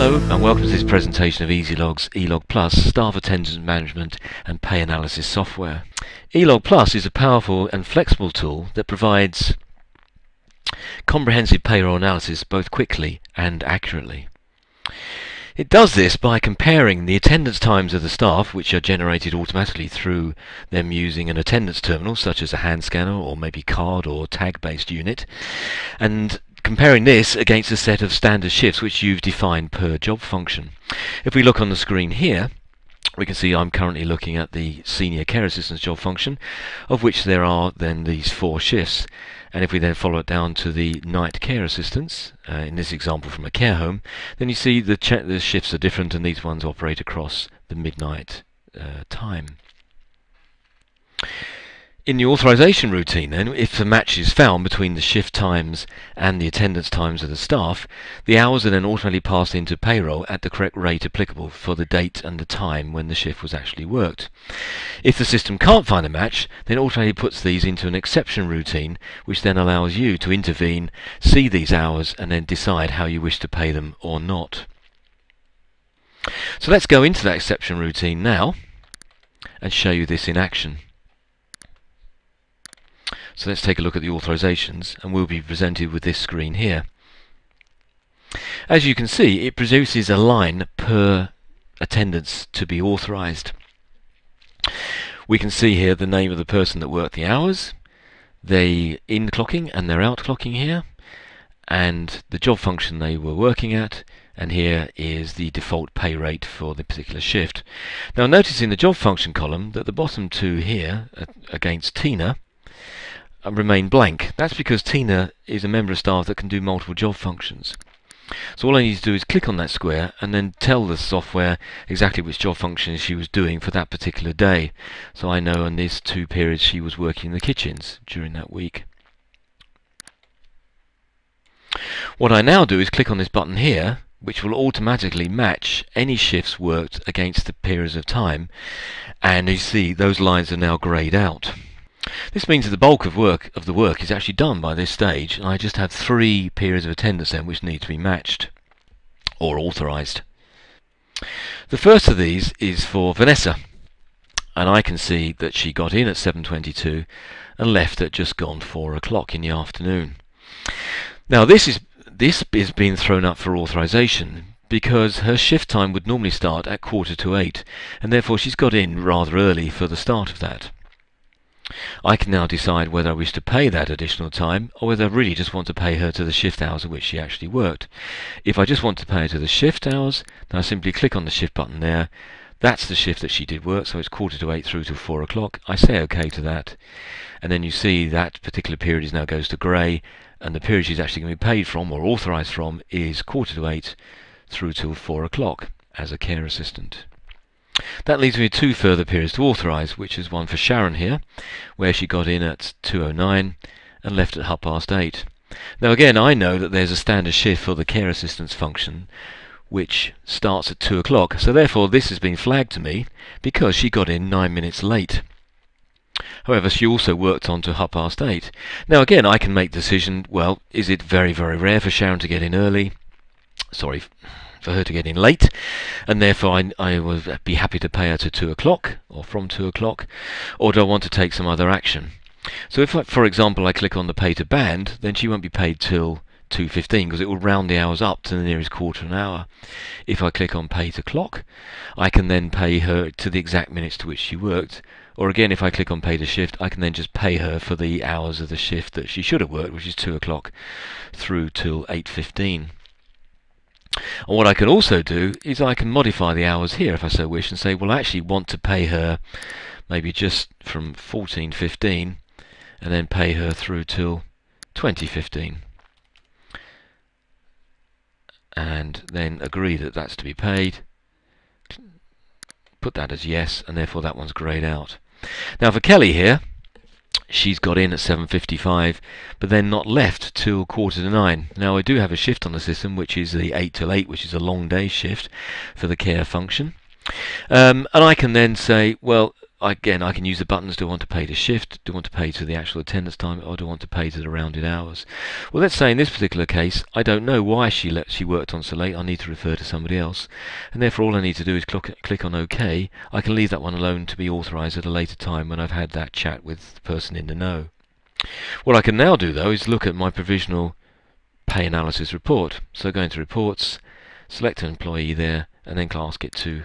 Hello and welcome to this presentation of EasyLog's easyLog Plus staff attendance management and pay analysis software. easyLog Plus is a powerful and flexible tool that provides comprehensive payroll analysis both quickly and accurately. It does this by comparing the attendance times of the staff, which are generated automatically through them using an attendance terminal such as a hand scanner or maybe card or tag based unit, and comparing this against a set of standard shifts which you've defined per job function. If we look on the screen here, we can see I'm currently looking at the senior care assistant's job function, of which there are then these 4 shifts. And if we then follow it down to the night care assistants, in this example from a care home, then you see the shifts are different, and these ones operate across the midnight time. In the authorization routine then, if a match is found between the shift times and the attendance times of the staff, the hours are then automatically passed into payroll at the correct rate applicable for the date and the time when the shift was actually worked. If the system can't find a match, then it automatically puts these into an exception routine, which then allows you to intervene, see these hours, and then decide how you wish to pay them or not. So let's go into that exception routine now and show you this in action. So let's take a look at the authorizations, and we'll be presented with this screen here. As you can see, it produces a line per attendance to be authorized. We can see here the name of the person that worked the hours, their in-clocking and their out-clocking here, and the job function they were working at, and here is the default pay rate for the particular shift. Now notice in the job function column that the bottom 2 here against Tina remain blank. That's because Tina is a member of staff that can do multiple job functions. So all I need to do is click on that square and then tell the software exactly which job function she was doing for that particular day. So I know in these 2 periods she was working in the kitchens during that week. What I now do is click on this button here, which will automatically match any shifts worked against the periods of time, and you see those lines are now greyed out. This means that the bulk of the work is actually done by this stage, and I just have 3 periods of attendance then which need to be matched or authorized. The first of these is for Vanessa, and I can see that she got in at 7:22 and left at just gone 4 o'clock in the afternoon. Now this is being thrown up for authorization because her shift time would normally start at 7:45, and therefore she's got in rather early for the start of that. I can now decide whether I wish to pay that additional time or whether I really just want to pay her to the shift hours at which she actually worked. If I just want to pay her to the shift hours, then I simply click on the shift button there. That's the shift that she did work, so it's 7:45 through to 4 o'clock. I say OK to that, and then you see that particular period now goes to grey, and the period she's actually going to be paid from or authorised from is 7:45 through till 4 o'clock as a care assistant. That leaves me with 2 further periods to authorise, which is one for Sharon here, where she got in at 2:09 and left at 8:30. Now again, I know that there's a standard shift for the care assistance function which starts at 2 o'clock, so therefore this has been flagged to me because she got in 9 minutes late. However, she also worked on to 8:30. Now again, I can make the decision, well, is it very, very rare for Sharon to get in early? Sorry, for her to get in late, and therefore I would be happy to pay her to 2 o'clock or from 2 o'clock, or do I want to take some other action? So if, for example, I click on the pay to band, then she won't be paid till 2:15 because it will round the hours up to the nearest quarter of an hour. If I click on pay to clock, I can then pay her to the exact minutes to which she worked, or again if I click on pay to shift, I can then just pay her for the hours of the shift that she should have worked, which is 2 o'clock through till 8:15. And what I can also do is I can modify the hours here if I so wish and say, well, I actually want to pay her maybe just from 14:15 and then pay her through till 20:15, and then agree that that's to be paid, put that as yes, and therefore that one's greyed out. Now for Kelly here, she's got in at 7:55 but then not left till 8:45. Now I do have a shift on the system which is the 8 till 8, which is a long day shift for the care function, and I can then say, well, again, I can use the buttons. Do I want to pay to shift? Do I want to pay to the actual attendance time? Or do I want to pay to the rounded hours? Well, let's say in this particular case, I don't know why she worked on so late. I need to refer to somebody else. And therefore all I need to do is click on OK. I can leave that one alone to be authorised at a later time when I've had that chat with the person in the know. What I can now do, though, is look at my provisional pay analysis report. So go into reports, select an employee there, and then ask it to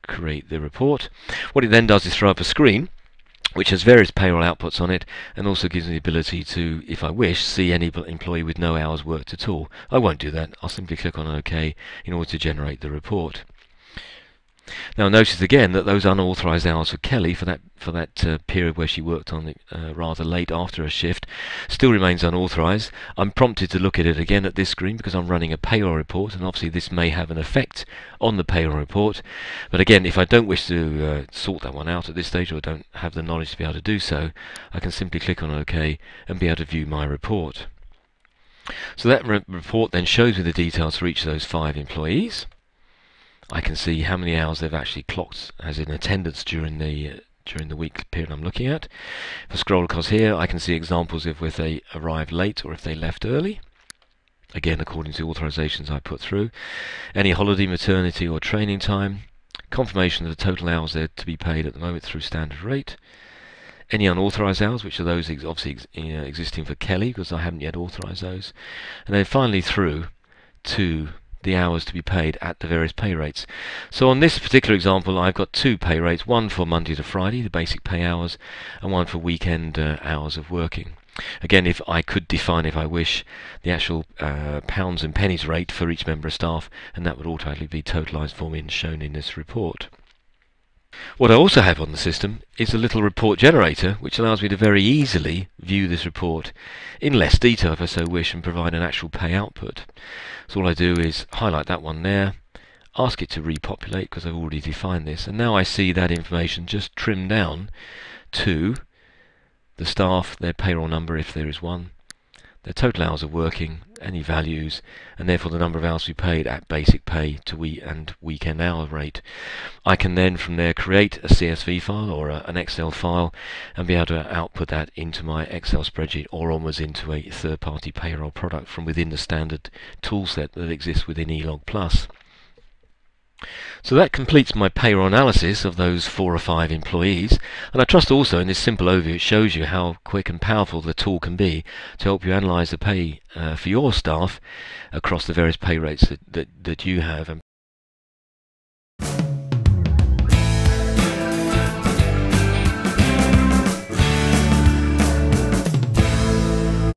create the report. What it then does is throw up a screen which has various payroll outputs on it, and also gives me the ability to, if I wish, see any employee with no hours worked at all. I won't do that. I'll simply click on OK in order to generate the report. Now notice again that those unauthorised hours for Kelly for that period where she worked on it rather late after a shift still remains unauthorised. I'm prompted to look at it again at this screen because I'm running a payroll report, and obviously this may have an effect on the payroll report. But again, if I don't wish to sort that one out at this stage, or don't have the knowledge to be able to do so, I can simply click on OK and be able to view my report. So that report then shows me the details for each of those 5 employees. I can see how many hours they've actually clocked as in attendance during the week period I'm looking at. If I scroll across here, I can see examples of if they arrived late or if they left early, again according to the authorizations I put through. Any holiday, maternity or training time, confirmation of the total hours they're to be paid at the moment through standard rate, any unauthorized hours, which are those obviously existing for Kelly because I haven't yet authorized those, and then finally through to the hours to be paid at the various pay rates. So on this particular example, I've got 2 pay rates, one for Monday to Friday, the basic pay hours, and one for weekend hours of working. Again, if I could define, if I wish, the actual pounds and pennies rate for each member of staff, and that would automatically be totalised for me and shown in this report. What I also have on the system is a little report generator which allows me to very easily view this report in less detail if I so wish and provide an actual pay output. So all I do is highlight that one there, ask it to repopulate because I've already defined this, and now I see that information just trimmed down to the staff, their payroll number if there is one, their total hours of working, any values, and therefore the number of hours to be paid at basic pay to and weekend hour rate. I can then from there create a CSV file or an Excel file and be able to output that into my Excel spreadsheet or onwards into a third-party payroll product from within the standard toolset that exists within easyLog Plus. So that completes my payroll analysis of those 4 or 5 employees, and I trust also in this simple overview it shows you how quick and powerful the tool can be to help you analyse the pay for your staff across the various pay rates that you have, and